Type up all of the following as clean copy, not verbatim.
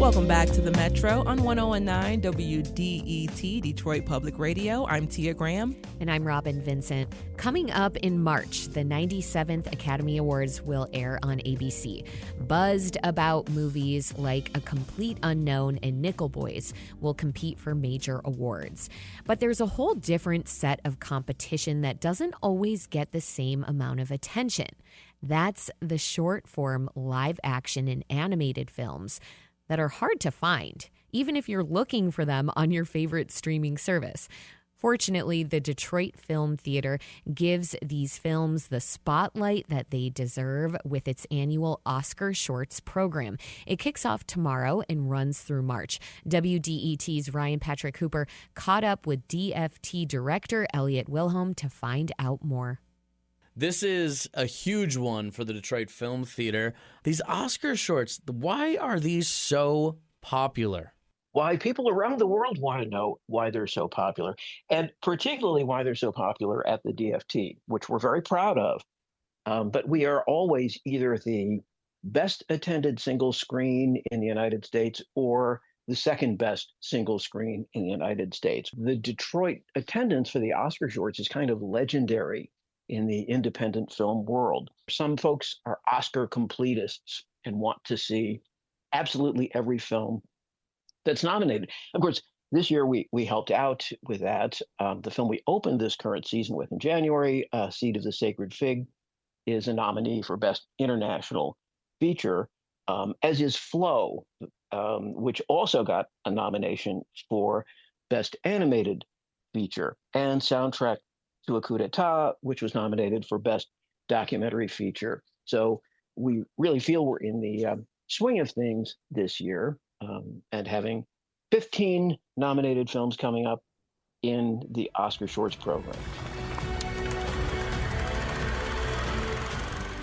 Welcome back to the Metro on 101.9 WDET, Detroit Public Radio. I'm Tia Graham. And I'm Robin Vincent. Coming up in March, the 97th Academy Awards will air on ABC. Buzzed about movies like A Complete Unknown and Nickel Boys will compete for major awards. But there's a whole different set of competition that doesn't always get the same amount of attention. That's the short-form live-action and animated films that are hard to find, even if you're looking for them on your favorite streaming service. Fortunately, the Detroit Film Theater gives these films the spotlight that they deserve with its annual Oscar Shorts program. It kicks off tomorrow and runs through March. WDET's Ryan Patrick Hooper caught up with DFT Director Elliot Wilhelm to find out more. This is a huge one for the Detroit Film Theater. These Oscar shorts, why are these so popular? Why people around the world want to know why they're so popular, and particularly why they're so popular at the DFT, which we're very proud of. But we are always either the best attended single screen in the United States or the second best single screen in the United States. The Detroit attendance for the Oscar shorts is kind of legendary in the independent film world. Some folks are Oscar completists and want to see absolutely every film that's nominated. Of course, this year we helped out with that. The film we opened this current season with in January, Seed of the Sacred Fig, is a nominee for Best International Feature, as is Flow, which also got a nomination for Best Animated Feature, and Soundtrack to a Coup d'etat, which was nominated for Best Documentary Feature. So we really feel we're in the swing of things this year, and having 15 nominated films coming up in the Oscar Shorts program.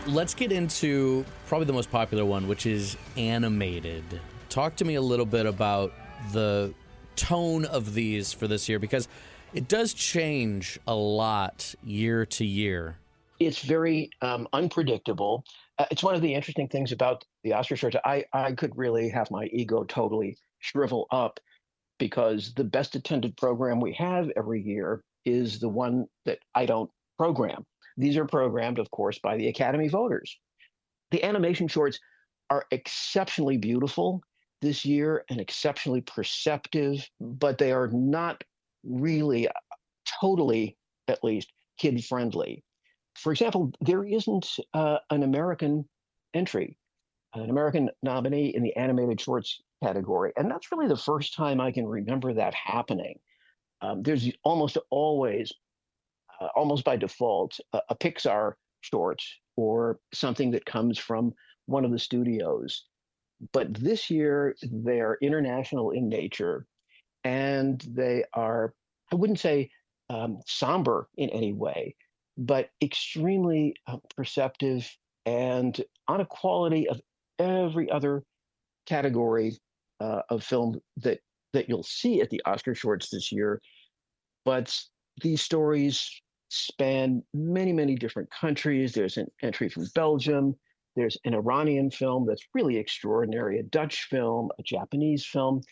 Let's get into probably the most popular one, which is animated. Talk to me a little bit about the tone of these for this year, because it does change a lot year to year. It's very unpredictable. It's one of the interesting things about the Oscar shorts. I could really have my ego totally shrivel up, because the best attended program we have every year is the one that I don't program. These are programmed, of course, by the Academy voters. The animation shorts are exceptionally beautiful this year and exceptionally perceptive, but they are not really totally, at least, kid-friendly. For example, there isn't an American entry, an American nominee in the animated shorts category. And that's really the first time I can remember that happening. There's almost always, almost by default, a Pixar short or something that comes from one of the studios. But this year, they're international in nature, and they are, I wouldn't say somber in any way, but extremely perceptive and on a quality of every other category of film that you'll see at the Oscar shorts this year. But these stories span many, many different countries. There's an entry from Belgium. There's an Iranian film that's really extraordinary, a Dutch film, a Japanese film.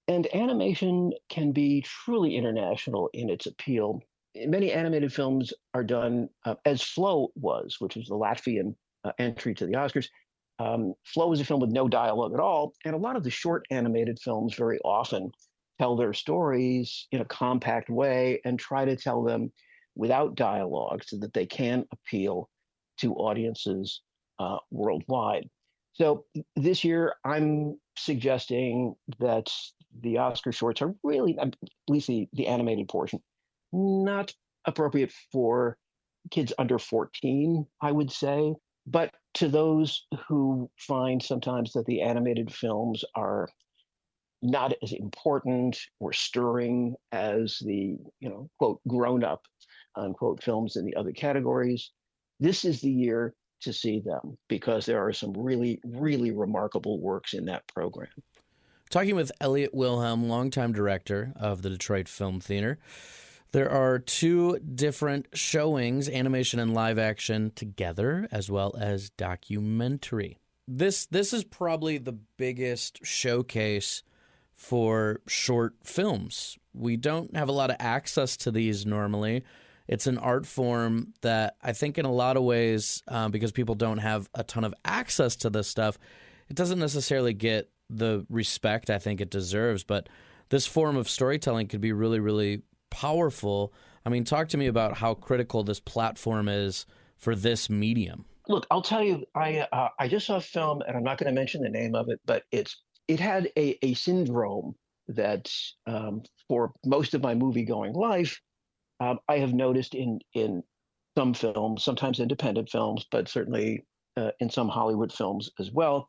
And animation can be truly international in its appeal. Many animated films are done as Flow was, which is the Latvian entry to the Oscars. Flow is a film with no dialogue at all. And a lot of the short animated films very often tell their stories in a compact way and try to tell them without dialogue so that they can appeal to audiences worldwide. So this year, I'm suggesting that the Oscar shorts are really, at least the animated portion, not appropriate for kids under 14, I would say. But to those who find sometimes that the animated films are not as important or stirring as the, quote, grown-up, unquote, films in the other categories, this is the year to see them, because there are some really, really remarkable works in that program. Talking with Elliot Wilhelm, longtime director of the Detroit Film Theater. There are two different showings, animation and live action together, as well as documentary. this is probably the biggest showcase for short films. We don't have a lot of access to these normally. It's an art form that I think in a lot of ways, because people don't have a ton of access to this stuff, it doesn't necessarily get the respect I think it deserves. But this form of storytelling could be really, really powerful. I mean, talk to me about how critical this platform is for this medium. Look, I'll tell you, I just saw a film, and I'm not going to mention the name of it, but it had a syndrome that for most of my movie-going life, I have noticed in some films, sometimes independent films, but certainly in some Hollywood films as well.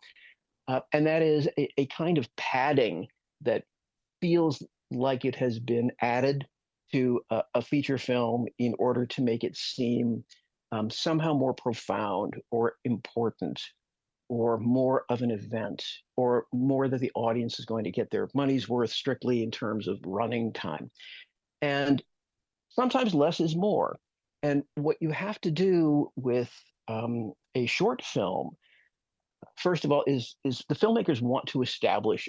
And that is a kind of padding that feels like it has been added to a feature film in order to make it seem somehow more profound or important or more of an event or more that the audience is going to get their money's worth strictly in terms of running time. And sometimes less is more. And what you have to do with a short film, first of all, is the filmmakers want to establish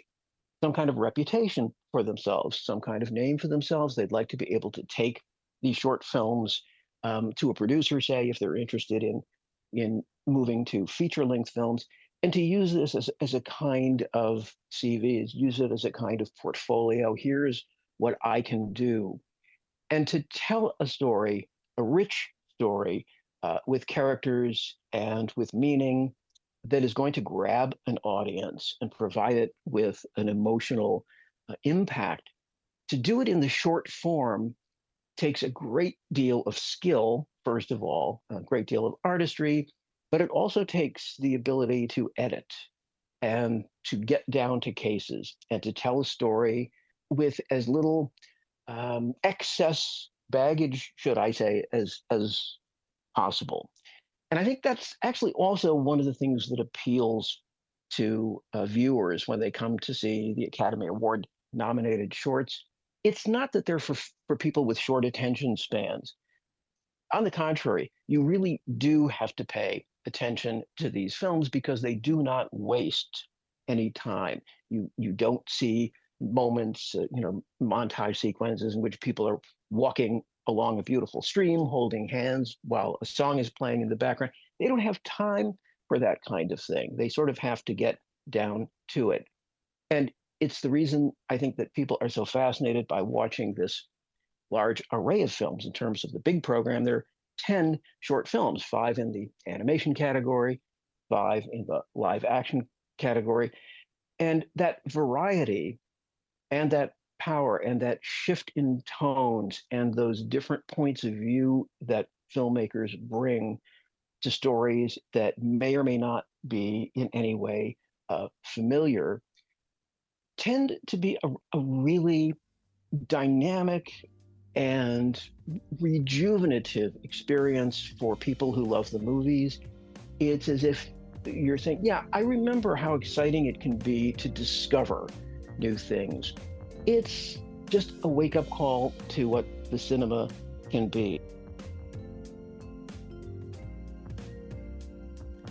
some kind of reputation for themselves, some kind of name for themselves. They'd like to be able to take these short films to a producer, say, if they're interested in moving to feature-length films, and to use this as a kind of CV, use it as a kind of portfolio. Here's what I can do. And to tell a story, a rich story, with characters and with meaning that is going to grab an audience and provide it with an emotional impact. To do it in the short form takes a great deal of skill, first of all, a great deal of artistry, but it also takes the ability to edit and to get down to cases and to tell a story with as little excess baggage, should I say, as possible. And I think that's actually also one of the things that appeals to viewers when they come to see the Academy Award nominated shorts. It's not that they're for people with short attention spans. On the contrary, you really do have to pay attention to these films because they do not waste any time. You don't see moments, montage sequences in which people are walking along a beautiful stream, holding hands while a song is playing in the background. They don't have time for that kind of thing. They sort of have to get down to it. And it's the reason I think that people are so fascinated by watching this large array of films. In terms of the big program, there are 10 short films, 5 in the animation category, 5 in the live action category. And that variety and that power and that shift in tones and those different points of view that filmmakers bring to stories that may or may not be in any way familiar tend to be a really dynamic and rejuvenative experience for people who love the movies. It's as if you're saying, yeah, I remember how exciting it can be to discover new things. It's just a wake-up call to what the cinema can be.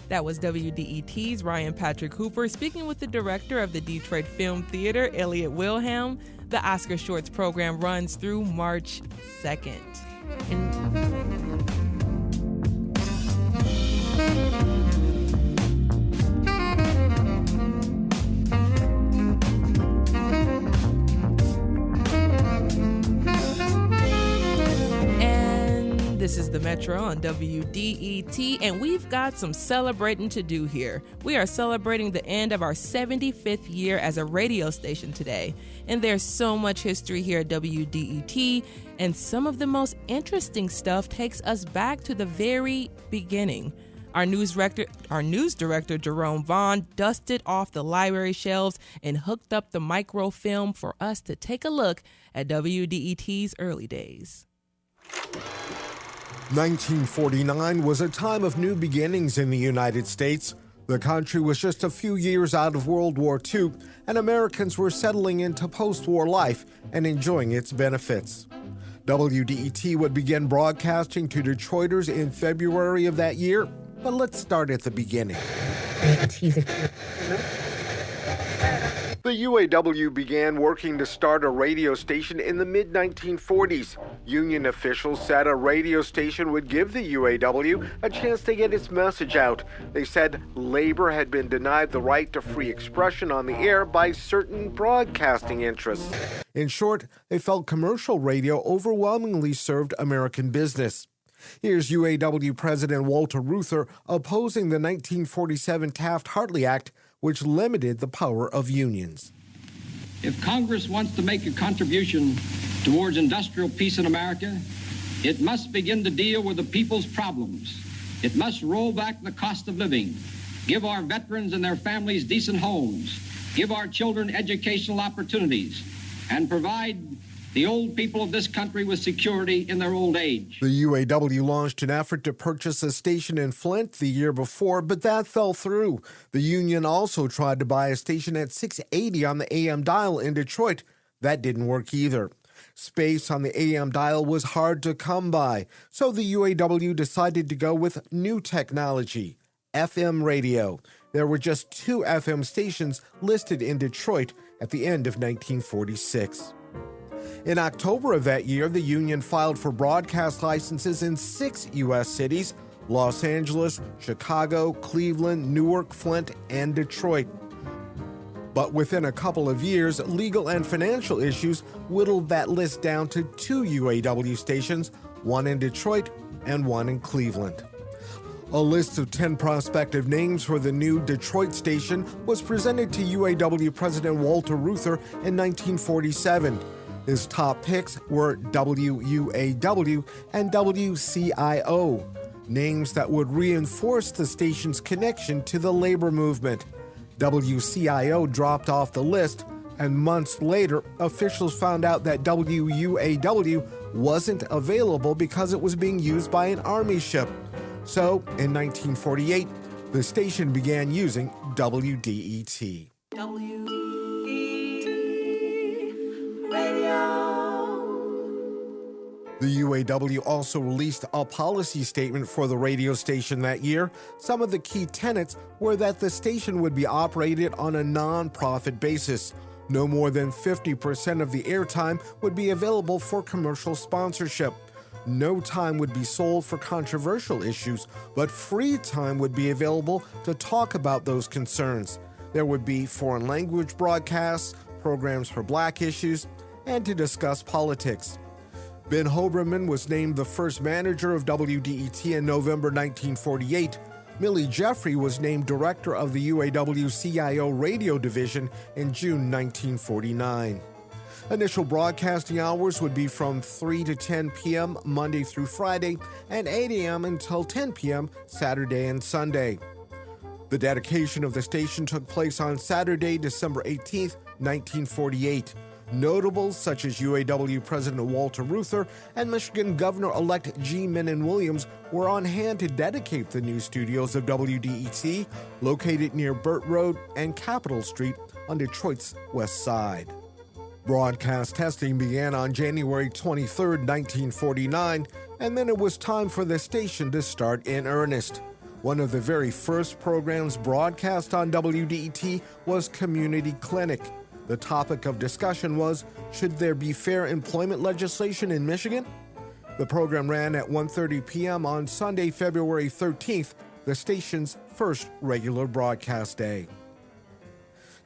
That was WDET's Ryan Patrick Hooper speaking with the director of the Detroit Film Theater, Elliot Wilhelm. The Oscar Shorts program runs through March 2nd. This is the Metro on WDET, and we've got some celebrating to do here. We are celebrating the end of our 75th year as a radio station today, and there's so much history here at WDET, and some of the most interesting stuff takes us back to the very beginning. Our news director, Jerome Vaughn, dusted off the library shelves and hooked up the microfilm for us to take a look at WDET's early days. 1949 was a time of new beginnings in the United States. The country was just a few years out of World War II, and Americans were settling into post-war life and enjoying its benefits. WDET would begin broadcasting to Detroiters in February of that year, but let's start at the beginning. The UAW began working to start a radio station in the mid-1940s. Union officials said a radio station would give the UAW a chance to get its message out. They said labor had been denied the right to free expression on the air by certain broadcasting interests. In short, they felt commercial radio overwhelmingly served American business. Here's UAW President Walter Reuther opposing the 1947 Taft-Hartley Act, which limited the power of unions. If Congress wants to make a contribution towards industrial peace in America, it must begin to deal with the people's problems. It must roll back the cost of living, give our veterans and their families decent homes, give our children educational opportunities, and provide the old people of this country with security in their old age. The UAW launched an effort to purchase a station in Flint the year before, but that fell through. The union also tried to buy a station at 680 on the AM dial in Detroit. That didn't work either. Space on the AM dial was hard to come by, so the UAW decided to go with new technology, FM radio. There were just 2 FM stations listed in Detroit at the end of 1946. In October of that year, the union filed for broadcast licenses in 6 U.S. cities: Los Angeles, Chicago, Cleveland, Newark, Flint, and Detroit. But within a couple of years, legal and financial issues whittled that list down to 2 UAW stations, one in Detroit and one in Cleveland. A list of 10 prospective names for the new Detroit station was presented to UAW President Walter Reuther in 1947. His top picks were WUAW and WCIO, names that would reinforce the station's connection to the labor movement. WCIO dropped off the list, and months later, officials found out that WUAW wasn't available because it was being used by an Army ship. So, in 1948, the station began using WDET. The UAW also released a policy statement for the radio station that year. Some of the key tenets were that the station would be operated on a non-profit basis. No more than 50% of the airtime would be available for commercial sponsorship. No time would be sold for controversial issues, but free time would be available to talk about those concerns. There would be foreign language broadcasts, programs for black issues, and to discuss politics. Ben Hoberman was named the first manager of WDET in November 1948. Millie Jeffrey was named director of the UAW-CIO radio division in June 1949. Initial broadcasting hours would be from 3 to 10 p.m. Monday through Friday and 8 a.m. until 10 p.m. Saturday and Sunday. The dedication of the station took place on Saturday, December 18, 1948. Notables such as UAW President Walter Reuther and Michigan Governor-elect G. Mennen Williams were on hand to dedicate the new studios of WDET, located near Burt Road and Capitol Street on Detroit's west side. Broadcast testing began on January 23, 1949, and then it was time for the station to start in earnest. One of the very first programs broadcast on WDET was Community Clinic. The topic of discussion was, should there be fair employment legislation in Michigan? The program ran at 1:30 p.m. on Sunday, February 13th, the station's first regular broadcast day.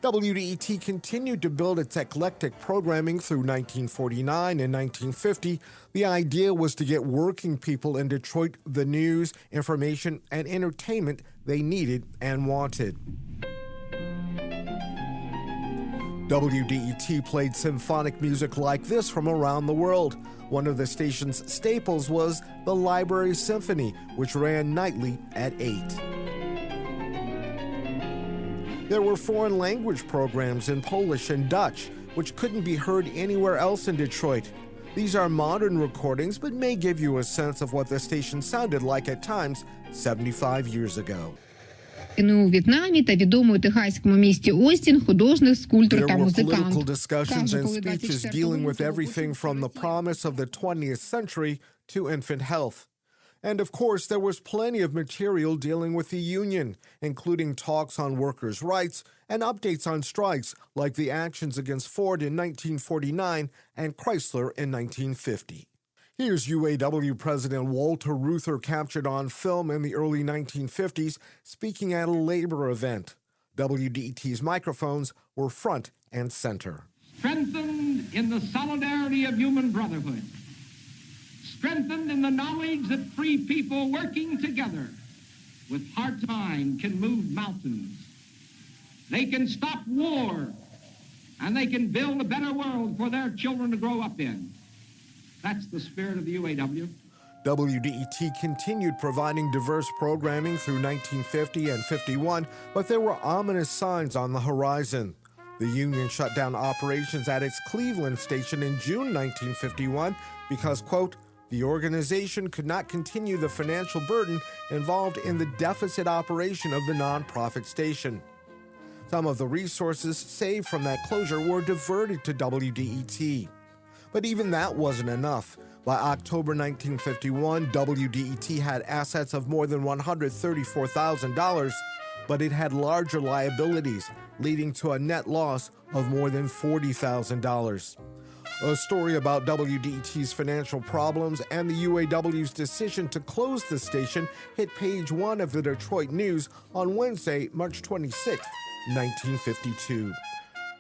WDET continued to build its eclectic programming through 1949 and 1950. The idea was to get working people in Detroit the news, information, and entertainment they needed and wanted. WDET played symphonic music like this from around the world. One of the station's staples was the Library Symphony, which ran nightly at 8. There were foreign language programs in Polish and Dutch, which couldn't be heard anywhere else in Detroit. These are modern recordings, but may give you a sense of what the station sounded like at times 75 years ago. У В'єтнамі та відомому техаському місті Остін художник, скульптор та музикант. There were political discussions and speeches dealing with everything from the promise of the 20th century to infant health. And of course, there was plenty of material dealing with the union, including talks on workers' rights and updates on strikes like the actions against Ford in 1949 and Chrysler in 1950. Here's UAW President Walter Reuther captured on film in the early 1950s speaking at a labor event. WDET's microphones were front and center. Strengthened in the solidarity of human brotherhood. Strengthened in the knowledge that free people working together with heart and mind can move mountains. They can stop war, and they can build a better world for their children to grow up in. That's the spirit of the UAW. WDET continued providing diverse programming through 1950 and 51, but there were ominous signs on the horizon. The union shut down operations at its Cleveland station in June 1951 because, quote, the organization could not continue the financial burden involved in the deficit operation of the nonprofit station. Some of the resources saved from that closure were diverted to WDET. But even that wasn't enough. By October 1951, WDET had assets of more than $134,000, but it had larger liabilities, leading to a net loss of more than $40,000. A story about WDET's financial problems and the UAW's decision to close the station hit page 1 of the Detroit News on Wednesday, March 26, 1952.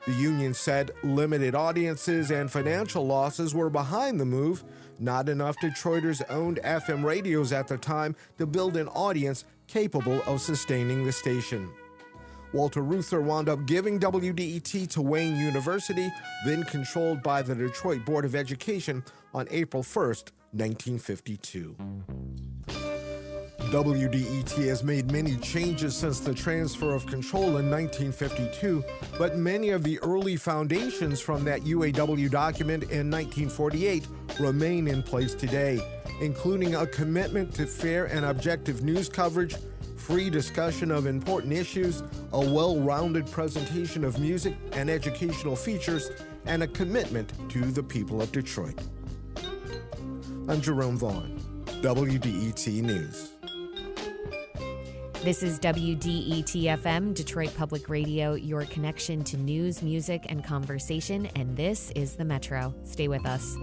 The union said limited audiences and financial losses were behind the move. Not enough Detroiters owned FM radios at the time to build an audience capable of sustaining the station. Walter Reuther wound up giving WDET to Wayne University, then controlled by the Detroit Board of Education, on April 1st, 1952. WDET has made many changes since the transfer of control in 1952, but many of the early foundations from that UAW document in 1948 remain in place today, including a commitment to fair and objective news coverage, free discussion of important issues, a well-rounded presentation of music and educational features, and a commitment to the people of Detroit. I'm Jerome Vaughn, WDET News. This is WDET-FM, Detroit Public Radio, your connection to news, music, and conversation, and this is The Metro. Stay with us.